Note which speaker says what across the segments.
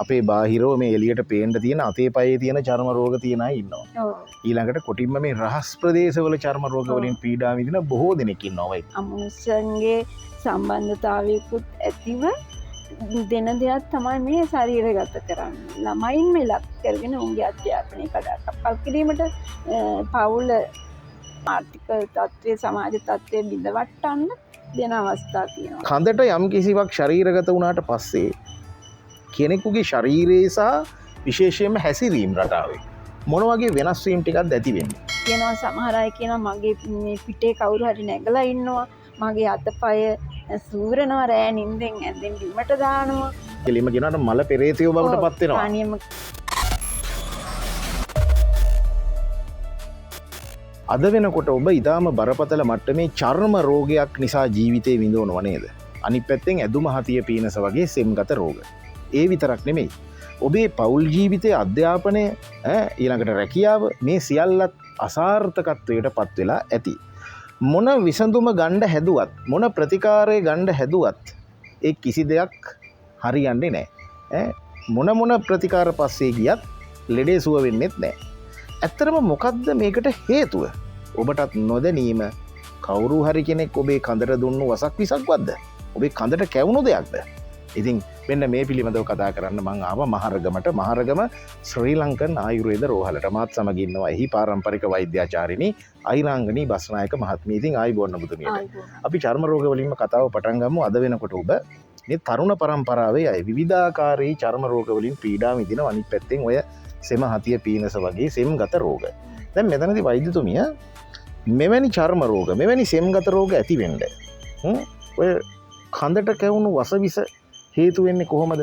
Speaker 1: අපේ බාහිරව මේ එළියට පේන්න තියෙන අතේ පයේ තියෙන චර්ම රෝග තියෙන අය ඉන්නවා.
Speaker 2: ඔව්.
Speaker 1: ඊළඟට කොටින්ම මේ රහස් ප්‍රදේශවල චර්ම රෝග වලින් පීඩා විඳින බොහෝ දෙනෙක් ඉන්නවා.
Speaker 2: අමනුෂ්‍යන්ගේ සම්බන්ධතාවයකුත් ඇතිව දෙන දෙයක් තමයි මේ ශරීරගත කරන්නේ. ළමයින් මේ ලක් කරගෙන උන්ගේ අධ්‍යාපනය කඩාකප්පල් කිරීමට පවුල ආර්ථික තත්ත්වය සමාජ තත්ත්වය බිඳවට්ටන්න දෙන අවස්ථා තියෙනවා.
Speaker 1: කඳට යම් කිසිවක් ශරීරගත වුණාට පස්සේ කෙනෙකුගේ ශරීරයේ සහ විශේෂයෙන්ම හැසිරීම් රටාවේ මොන වගේ වෙනස් වීම් ටිකක්ද ඇති වෙන්නේ?
Speaker 2: කියනවා සමහර අය කියනවා මගේ මේ පිටේ කවුරු හරි නැගලා ඉන්නවා. මගේ අතපය සූරනවා රෑ නිින්දෙන් ඇඳෙන් බිමට දානවා.
Speaker 1: කෙලින්ම කියනවාට මල පෙරේතයෝ බවට පත් වෙනවා.
Speaker 2: පානියම
Speaker 1: අද වෙනකොට ඔබ ඉතාම බරපතල මට්ටමේ චර්ම රෝගයක් නිසා ජීවිතේ විඳවනවා නේද? අනිත් පැත්තෙන් ඇදුම හතිය පීනස වගේ සෙම්ගත රෝග. ඒ විතරක් නෙමෙයි. ඔබේ පෞල් ජීවිතයේ අධ්‍යාපනය ඊළඟට රැකියාව මේ සියල්ලත් අසාර්ථකත්වයට පත් වෙලා ඇති. මොන විසඳුම ගණ්ඩ හැදුවත් මොන ප්‍රතිකාරය ගණ්ඩ හැදුවත් ඒ කිසි දෙයක් හරියන්නේ නෑ. මොන ප්‍රතිකාර පස්සේ ගියත් ලෙඩේ සුව වෙන්නෙත් නෑ. ඇත්තරම මොකක්ද මේකට හේතුව? ඔබටත් නොදැනීම කවුරු හරි කෙනෙක් ඔබේ කඳට දුන්නු වසක් විසක් වද්ද? ඔබේ කඳට කැවුණු දෙයක්ද? ඉතින් මෙන්න මේ පිළිබඳව කතා කරන්න මං ආව මහරගමට. මහරගම ශ්‍රී ලංකන් ආයුර්වේද රෝහලට. මාත් සමග ඉන්නවා එහි පාරම්පරික වෛද්‍යාචාර්යනි අයිරාංගනී බස්නායක මහත්මිය. ඉතින් ආයිබෝන් ඔබතුමියට. අපි චර්ම රෝග වලින්ම කතාව පටන් ගමු. අද වෙනකොට ඔබ මේ තරුණ පරම්පරාවේ අය විවිධාකාරී චර්ම රෝග වලින් පීඩා විඳින අනිත් පැත්තෙන් ඔය සෙම හතිය පීනස වගේ සෙම්ගත රෝග. දැන් මෙතනදී වෛද්‍යතුමිය මෙවැනි චර්ම රෝග මෙවැනි සෙම්ගත රෝග ඇති වෙන්න ඔය කඳට කැවුණු වසවිස හේතු වෙන්නේ කොහොමද?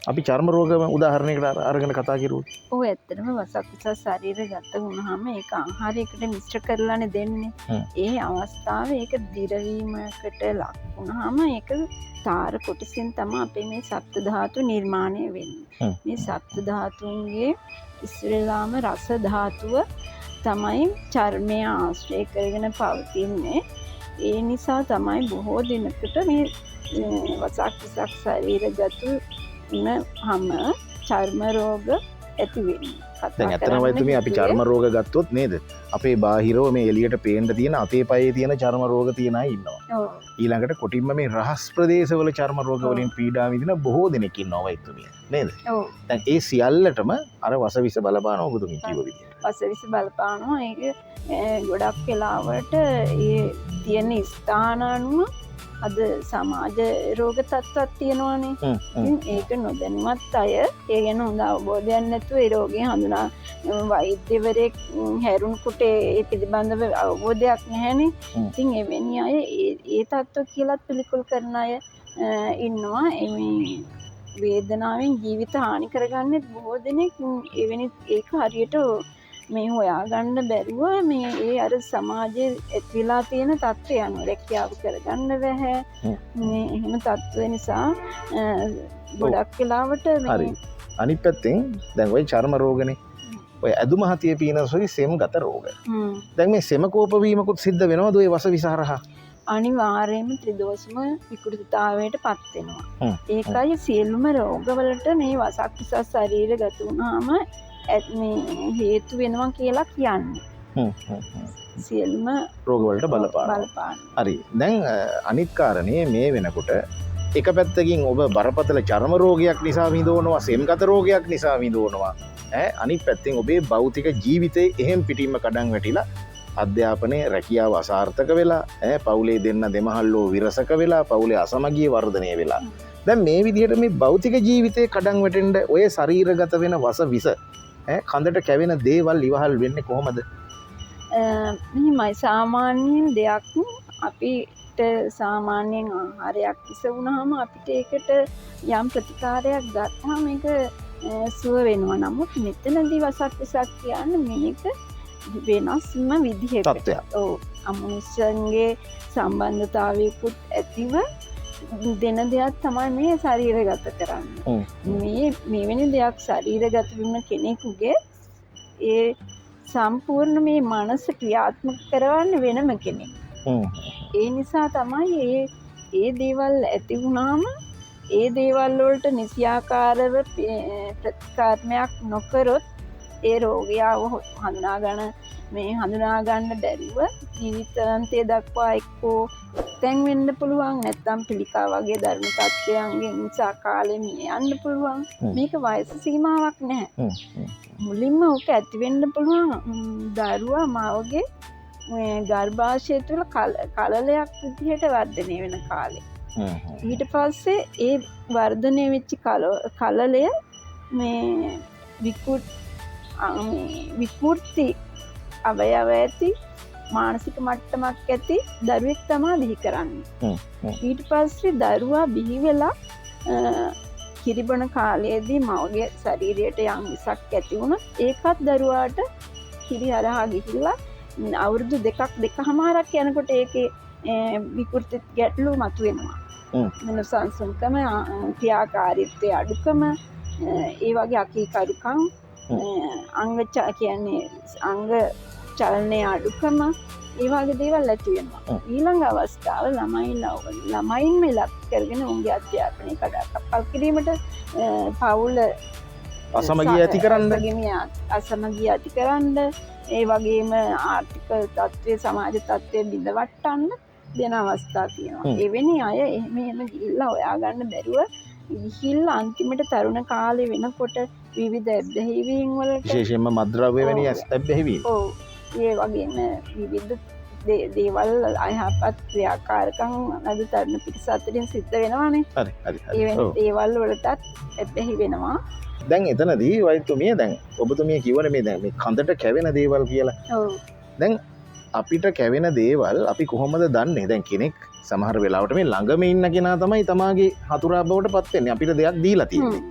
Speaker 1: අපි චර්ම රෝග උදාහරණයකට අරගෙන කතා කරුවොත්.
Speaker 2: ඔව් ඇත්තටම වසක් විස ශරීරගත වුණාම ඒක ආහාරයකට මිශ්‍ර කරලානේ දෙන්නේ. ඒ අවස්ථාවේ ඒක දිරවීමකට ලක් වුණාම ඒක තාර කොටසින් තමයි අපේ මේ සප්ත ධාතු නිර්මාණය වෙන්නේ. මේ සප්ත ධාතුන්ගේ ඉස්සෙල්ලාම රස ධාතුව තමයි චර්මය ආශ්‍රය කරගෙන පවතින්නේ. ඒ නිසා තමයි බොහෝ දිනකට මේ වසක් විසක් ශරීරගත වුණාම චර්ම රෝග ඇති වෙන්නේ.
Speaker 1: දැන් ඇත්තටම වෛද්‍යතුමිය අපි චර්ම රෝග ගත්තොත් නේද? අපේ බාහිරව මේ එළියට පේන්න තියෙන අතේ පයේ තියෙන චර්ම රෝග තියෙන අය ඉන්නවා.
Speaker 2: ඔව්.
Speaker 1: ඊළඟට කොටින්ම මේ රහස් ප්‍රදේශවල චර්ම රෝග වලින් පීඩා විඳින බොහෝ දෙනෙක් ඉන්නවා වෛද්‍යතුමිය. නේද?
Speaker 2: ඔව්.
Speaker 1: දැන් ඒ සියල්ලටම අර වසවිස බලපාන ඔබතුමිය කිව්ව විදිහට.
Speaker 2: වසවිස බලපානවා. ඒක ගොඩක් වෙලාවට ඒ තියෙන ස්ථාන අනුව අද සමාජ රෝග තත්ත්වයක් තියෙනවානේ. ඒක නොදැනුවත් අය ඒ ගැන හොඳ අවබෝධයක් නැතුව ඒ රෝගේ හඳුනා වෛද්‍යවරයෙක් හැරුණුකොට ඒ පිළිබඳව අවබෝධයක් නැහැනේ. ඉතින් එවැනි අය ඒ තත්ත්ව කියලාත් පිළිකුල් කරන අය ඉන්නවා. මේ වේදනාවෙන් ජීවිත හානි කරගන්නෙත් බොහෝ දෙනෙක් එවැනි ඒක හරියට මේ හොයාගන්න බැරුව මේ ඒ අර සමාජයේ ඇතිලා තියෙන තත්ත්වය අනුව රැකියාව කරගන්න බැහැ. මේ එහෙම තත්ත්ව නිසා ගොඩක් වෙලාවට
Speaker 1: හරි. අනිත් පැත්තෙන් දැන් ওই චර්ම රෝගනේ. ඔය ඇදුම හතිය පීනස වගේ සෙම්ගත රෝග. දැන් මේ සෙම කෝප වීමකුත් සිද්ධ වෙනවද ඔය වසවිස හරහා?
Speaker 2: අනිවාර්යයෙන්ම ත්‍රිදෝෂම විකෘතිතාවයට පත් වෙනවා. ඒකයි සියලුම රෝගවලට මේ වසක් විස ශරීරගත වුණාම මේ හේතු වෙනවා කියලා කියන්නේ. සියලුම
Speaker 1: රෝගවලට බලපාන. හරි. දැන් අනිත් කාරණේ මේ වෙනකොට එක පැත්තකින් ඔබ බරපතල චර්ම රෝගයක් නිසා විඳවනවා, සෙම්ගත රෝගයක් නිසා විඳවනවා. අනිත් පැත්තෙන් ඔබේ භෞතික ජීවිතේ එහෙම් පිටින්ම කඩන් වැටිලා අධ්‍යාපනයේ රැකියාව අසාර්ථක වෙලා පවුලේ දෙන්න දෙමහල්ලෝ විරසක වෙලා පවුලේ අසමගිය වර්ධනය වෙලා. දැන් මේ විදිහට මේ භෞතික ජීවිතේ කඩන් වැටෙන්න ඔය ශරීරගත වෙන වස විස කඳට කැවෙන දේවල් ඉවහල් වෙන්නේ කොහොමද?
Speaker 2: මෙහිමයි සාමාන්‍යයෙන් දෙයක් අපිට සාමාන්‍යයෙන් ආහාරයක් ඉස වුණාම අපිට ඒකට යම් ප්‍රතිකාරයක් ගත්තාම මේක සුව වෙනවා. නමුත් මෙතනදී වසක් විසක් කියන්නේ මේක වෙනස්ම විදිහකට. ඔව්. අමනුෂ්‍යන්ගේ සම්බන්ධතාවයකුත් ඇතිව දෙන දෙයක් තමයි මේ ශරීරගත කරන්නේ. මේ වෙන දෙයක් ශරීරගත වුණ කෙනෙකුගේ ඒ සම්පූර්ණ මේ මනස ක්‍රියාත්මක කරවන්න වෙනම කෙනෙක්. ඒ නිසා තමයි ඒ දේවල් ඇති වුණාම ඒ දේවල්වලට නිසියාකාරව ප්‍රතිකාත්මයක් නොකරොත් ඒ රෝගයාව හඳුනාගන්න බැරිව ජීවිතාන්තය දක්වා එක්කෝ තැන් වෙන්න පුළුවන් නැත්තම් පිළිකා වගේ ධර්ම තත්ත්වයන්ගෙන් නිසා කාලෙ මිය යන්න පුළුවන්. මේක වයස සීමාවක් නැහැ. මුලින්ම ඕක ඇති වෙන්න පුළුවන් දරුවා මාවගේ ගර්භාෂය තුළ කලලයක් විදිහට වර්ධනය වෙන කාලේ. ඊට පස්සේ ඒ වර්ධනය වෙච්ච කලලය මේ විකෘති අවයව ඇති මානසික මට්ටමක් ඇති දරුවෙක් තමා බිහි කරන්නේ. ඊට පස්සේ දරුවා බිහි වෙලා කිරිබොන කාලයේදී මවගේ ශරීරයට යම් විසක් ඇති වුණොත් ඒකත් දරුවාට කිරි හරහා ගිහිල්ලා අවුරුදු දෙකමාරක් යනකොට ඒකේ විකෘති ගැටලු මතුවෙනවා. වෙන සංසුන්කම ක්‍රියාකාරීත්වය අඩුකම ඒ වගේ අකීකරුකම් අංග චලනය අඩුකම ඒ වගේ දේවල් ඇති වෙනවා. ඊළඟ අවස්ථාව ළමයින්ම ඉලක්ක කරගෙන උන්ගේ අධ්‍යාපනය කඩාකප්පල් කිරීමට පවුල
Speaker 1: අසමගිය ඇති කරන්න
Speaker 2: ඒ වගේම ආර්ථික තත්ත්වය සමාජ තත්ත්වය බිඳවට්ටන්න දෙන අවස්ථා තියෙනවා. එවැනි අය එහෙම ගිහිල්ලා හොයාගන්න බැරුව ගිහිල්ලා අන්තිමට තරුණ කාලේ වෙනකොට විවිධ ඇබ්බැහිවීම් වලට
Speaker 1: විශේෂයෙන්ම මත්ද්‍රව්‍ය වැනි ඇබ්බැහිවීම්
Speaker 2: ඒ වගේම විවිධ දේවල් අයහපත් ක්‍රියාකාරකම් අද තරුණ පිරිස අතරින් සිද්ධ වෙනවානේ. ඒ දේවල් වලටත් ඇබ්බැහි වෙනවා.
Speaker 1: දැන් එතනදී වෛද්‍යතුමිය දැන් ඔබතුමිය කිව්වනේ මේ දැන් මේ කඳට කැවෙන දේවල් කියලා. දැන් අපිට කැවෙන දේවල් අපි කොහොමද දන්නේ? දැන් කෙනෙක් සමහර වෙලාවට මේ ළඟම ඉන්න කෙනා තමයි තමාගේ හතුරා බවට පත් වෙන්නේ. අපිට දෙයක් දීලා තියෙන්නේ.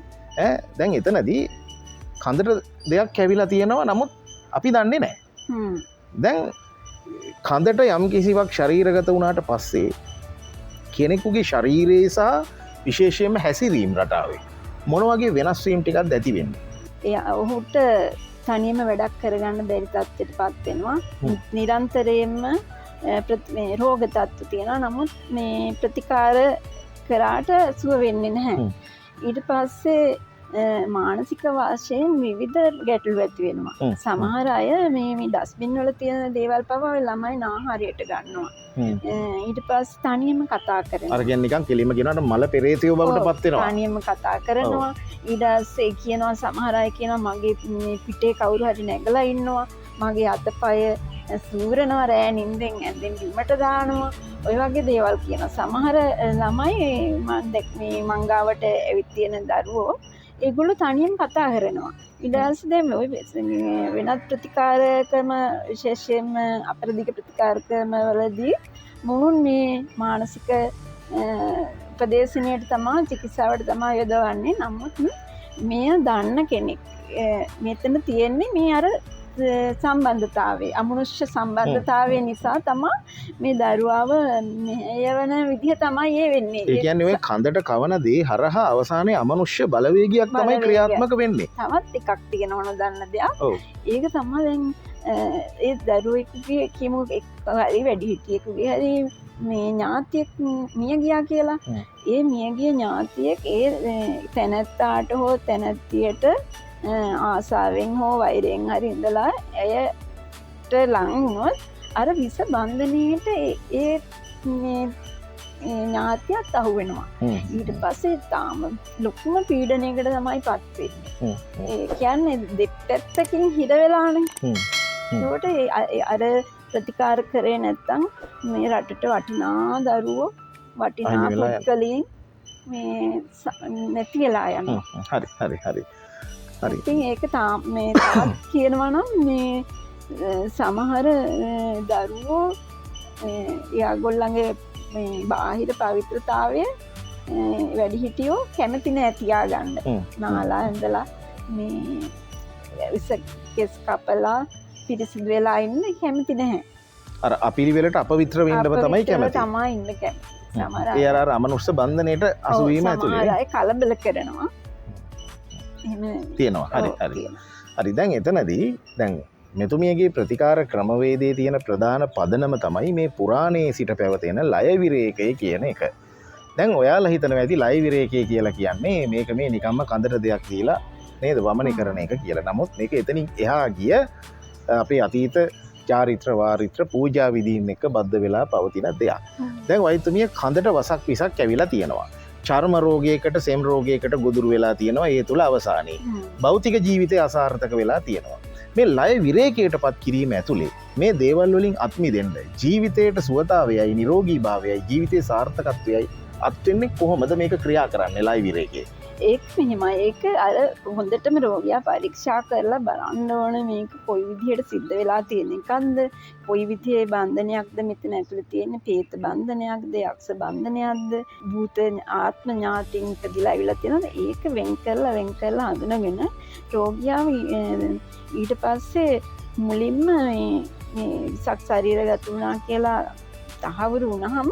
Speaker 1: දැන් එතනදී කඳට දෙයක් කැවිලා තියෙනවා නමුත් අපි දන්නේ නැහැ. දැන් කඳට යම් කිසිවක් ශරීරගත වුණාට පස්සේ කෙනෙකුගේ ශරීරයේ සහ විශේෂයෙන්ම හැසිරීම් රටාවේ මොන වගේ වෙනස් වීම් ටිකක්ද ඇති වෙන්නේ?
Speaker 2: ඔහුට තනියම වැඩක් කරගන්න බැරි තත්ත්වයට පත් වෙනවා. නිරන්තරයෙන්ම රෝග තත්ත්ව තියෙනවා. නමුත් මේ ප්‍රතිකාර කරාට සුව වෙන්නේ නැහැ. ඊට පස්සේ මානසික වශයෙන් විවිධ ගැටලු ඇති වෙනවා. සමහර අය මේ ඩස්බින් වල තියෙන දේවල් පවා ළමයි ආහාරයට ගන්නවා. ඊට පස්සේ තනියම කතා කරනවා.
Speaker 1: අර කියන්නේ නිකන් කෙලිම කියනවාට මල පෙරේතයෝ බවට පත් වෙනවා.
Speaker 2: තනියම කතා කරනවා. ඊට පස්සේ කියනවා සමහර අය කියනවා මගේ මේ පිටේ කවුරු හරි නැගලා ඉන්නවා. මගේ අතපය සූරනවා රෑ නිින්දෙන් ඇඳෙන් බිමට දානවා. ඔය වගේ දේවල් කියනවා. සමහර ළමයි මං ගාවට ඇවිත් තියෙන දරුවෝ ඒගොල්ලෝ තනියම කතා කරනවා. ඊට පස්සේ දැන් ඔය වෙනත් ප්‍රතිකාරකම විශේෂයෙන්ම අපරදිග ප්‍රතිකාරකම වලදී මොවුන් මේ මානසික උපදේශනයට තමයි චිකිත්සාවට තමයි යොදවන්නේ. නමුත් මෙය දන්න කෙනෙක් මෙතන තියෙන්නේ මේ අර සම්බන්ධතාවය අමනුෂ්‍ය සම්බන්ධතාවය නිසා තමයි මේ දරුවාව මෙයවන විදිහ තමයි ඒ වෙන්නේ.
Speaker 1: ඒ කියන්නේ ඔය කඳට කවන දේ හරහා අවසානයේ අමනුෂ්‍ය බලවේගයක් තමයි ක්‍රියාත්මක වෙන්නේ.
Speaker 2: තවත් එකක් තියෙනවන දන්න දෙයක්. ඒක තමයි දැන් ඒ දරුවෙකුගේ කියමු හරි වැඩිහිටියෙකුගේ හරි මේ ඥාතියෙක් මිය ගියා කියලා. ඒ මියගිය ඥාතියෙක් ඒ තැනැත්තාට හෝ තැනැත්තියට ආසාවෙන් හෝ වෛරයෙන් හරි ඉඳලා ඇයට ලං වුණොත් අර විස බන්ධනයට ඒ ඥාතියත් අහු වෙනවා. ඊට පස්සේ තාම ලොකුම පීඩනයකට තමයි පත් වෙන්නේ. ඒ කියන්නේ දෙපැත්තකින් හිර වෙලානේ. ඒකට අර ප්‍රතිකාර කරේ නැත්තම් මේ රටට වටිනා දරුවෝ වටිනා පුද්ගලයන් මේ නැති වෙලා යනවා.
Speaker 1: හරි.
Speaker 2: ඉතින් ඒක මේ තවත් කියනවා නම් මේ සමහර දරුවෝ එයාගොල්ලන්ගේ මේ බාහිර පවිත්‍රතාවය වැඩිහිටියෝ කැමති නෑ තියාගන්න. නාලා ඇඳලා මේ කෙස් කපලා පිරිසිදු වෙලා ඉන්න කැමති නැහැ.
Speaker 1: අර අපිරිවෙලට අපවිත්‍ර වෙන්නම තමයි කැමති.
Speaker 2: තමයි ඉන්න කැමති. සමහර
Speaker 1: අය අර අමනුෂ්‍ය බන්ධනයට අසු වීම ඇතුළේ
Speaker 2: සමහර අය කලබල කරනවා.
Speaker 1: තියෙනවා. හරි දැන් එතනදී දැන් මෙතුමියගේ ප්‍රතිකාර ක්‍රමවේදයේ තියෙන ප්‍රධාන පදනම තමයි මේ පුරාණයේ සිට පැවතෙන ලය විරේකය කියන එක. දැන් ඔයාලා හිතන ඇති ලයිවිරේකය කියලා කියන්නේ මේක මේ නිකම්ම කඳට දෙයක් දීලා නේද වමනය කරන එක කියලා. නමුත් මේක එතනින් එහා ගිය අපේ අතීත චාරිත්‍ර වාරිත්‍ර පූජා විදීන් එක බද්ධ වෙලා පවතින දෙයක්. දැන් වෛද්‍යතුමිය කඳට වසක් පිසක් ඇවිලා තියෙනවා. චර්ම රෝගයකට සෙම් රෝගයකට ගොදුරු වෙලා තියෙනවා ඒ තුළ අවසානයේ. භෞතික ජීවිතය අසාර්ථක වෙලා තියෙනවා. මේ ලය විරේකයට පත් කිරීම ඇතුළේ මේ දේවල් වලින් අත්මි දෙන්න ජීවිතයට සුවතාවයයි නිරෝගී භාවයයි ජීවිතයේ සාර්ථකත්වයයි අත්වෙන්නේ කොහොමද මේක ක්‍රියා කරන්නේ ලය විරේකයේ?
Speaker 2: ඒක මෙහෙමයි. ඒක අර හොඳටම රෝගියා පරීක්ෂා කරලා බලන්න ඕන මේක කොයි විදිහට සිද්ධ වෙලා තියෙන එකක්ද, කොයි විදිහේ බන්ධනයක්ද මෙතන ඇතුළේ තියෙන්නේ, ප්‍රේත බන්ධනයක්ද, යක්ෂ බන්ධනයක්ද, භූත ආත්ම ඥාතින් ඉපදිලා ඇවිල්ලා තියෙනවද? ඒක වෙන් කරලා හඳුනගෙන රෝගියා ඊට පස්සේ මුලින්ම මේ විසක් ශරීරගත වුණා කියලා තහවුරු වුණාම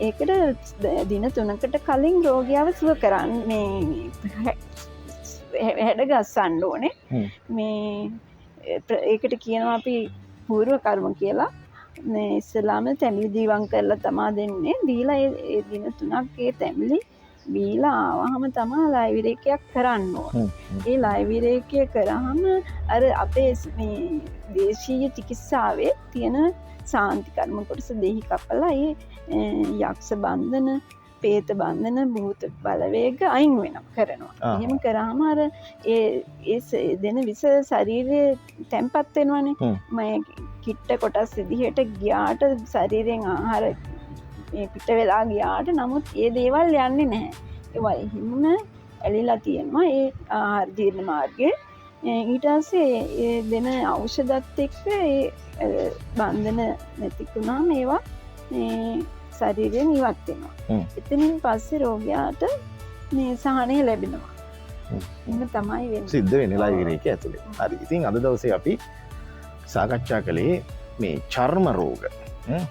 Speaker 2: ඒකට දින 3කට කලින් රෝගියාව සුව කරන්න මේ හැඩ ගස්සන්න ඕනේ. මේ ඒකට කියනවා අපි පූර්ව කර්ම කියලා. මේ ඉස්ලාම තැඹිලි දීවම් කරලා තමා දෙන්නේ. දීලා ඒ දින 3ක් ඒ තැඹිලි බීලා ආවහම තමයි ලය විරේකයක් කරන්න ඕනේ. ඒ ලය විරේකය කරාම අර අපේ මේ දේශීය චිකිත්සාවේ තියෙන සාන්ති කර්ම කොටස දෙහි කපලා ඒ යක්ෂ බන්ධන, ප්‍රේත බන්ධන, භූත බලවේග අයින් කරනවා. එහෙම කරාම අර ඒ දෙන විස ශරීරයේ තැම්පත් වෙනවනේ. මම කිට්ට කොටස් විදිහට ගියාට ශරීරයෙන් ආහාර මේ පිට වෙලා ගියාට නමුත් ඒ දේවල් යන්නේ නැහැ. ඒවා හිම ඇලිලා තියෙනවා ඒ ආහාර ජීර්ණ මාර්ගයේ. ඊට පස්සේ ඒ දෙන ඖෂධත් එක්ක ඒ බන්ධන නැතිකුණාම ඒවා ශරීරයෙන් ඉවත් වෙනවා. එතනින් පස්සේ රෝගියාට මේ සහනය ලැබෙනවා. එහෙම තමයි වෙන්නේ.
Speaker 1: සිද්ධ වෙන්නේ ලය විරේකය ඇතුලේ. හරි. ඉතින් අද දවසේ අපි සාකච්ඡා කළේ මේ චර්ම රෝග,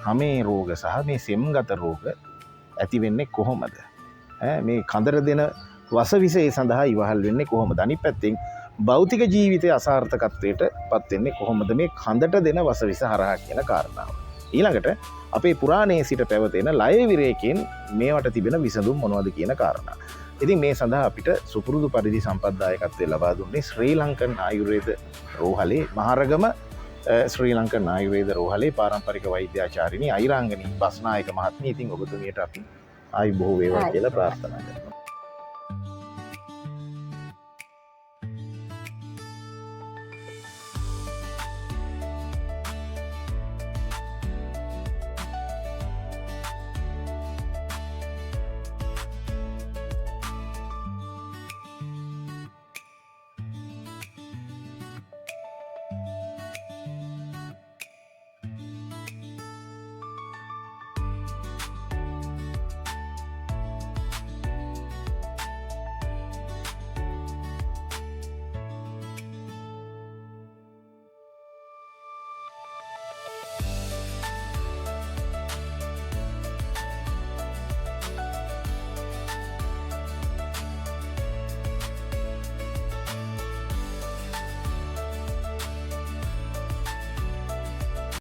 Speaker 1: හමේ රෝග සහ මේ සෙම්ගත රෝග ඇති වෙන්නේ කොහොමද? මේ කඳර දෙන වසවිසය සඳහා ඉවහල් වෙන්නේ කොහොමද? අනිත් පැත්තෙන් භෞතික ජීවිතය අසාර්ථකත්වයට පත් වෙන්නේ කොහොමද මේ කඳට දෙන වසවිස හරහා කියන කාරණාව. ඊළඟට අපේ පුරාණයේ සිට පැවතෙන ලය විරේකයෙන් මේවට තිබෙන විසඳුම් මොනවද කියන කාරණා. ඉතින් මේ සඳහා අපිට සුපුරුදු පරිදි සම්පත්දායකත්වය ලබා දුන්නේ ශ්‍රී ලංකන් ආයුර්වේද රෝහලේ මහරගම ශ්‍රී ලංකන් ආයුර්වේද රෝහලේ පාරම්පරික වෛද්‍යාචාර්යිනී අයිරාංගනී බස්නායක මහත්මිය. ඉතින් ඔබතුමියට අපි ආයුබෝව වේවා කියලා ප්‍රාර්ථනා කරනවා.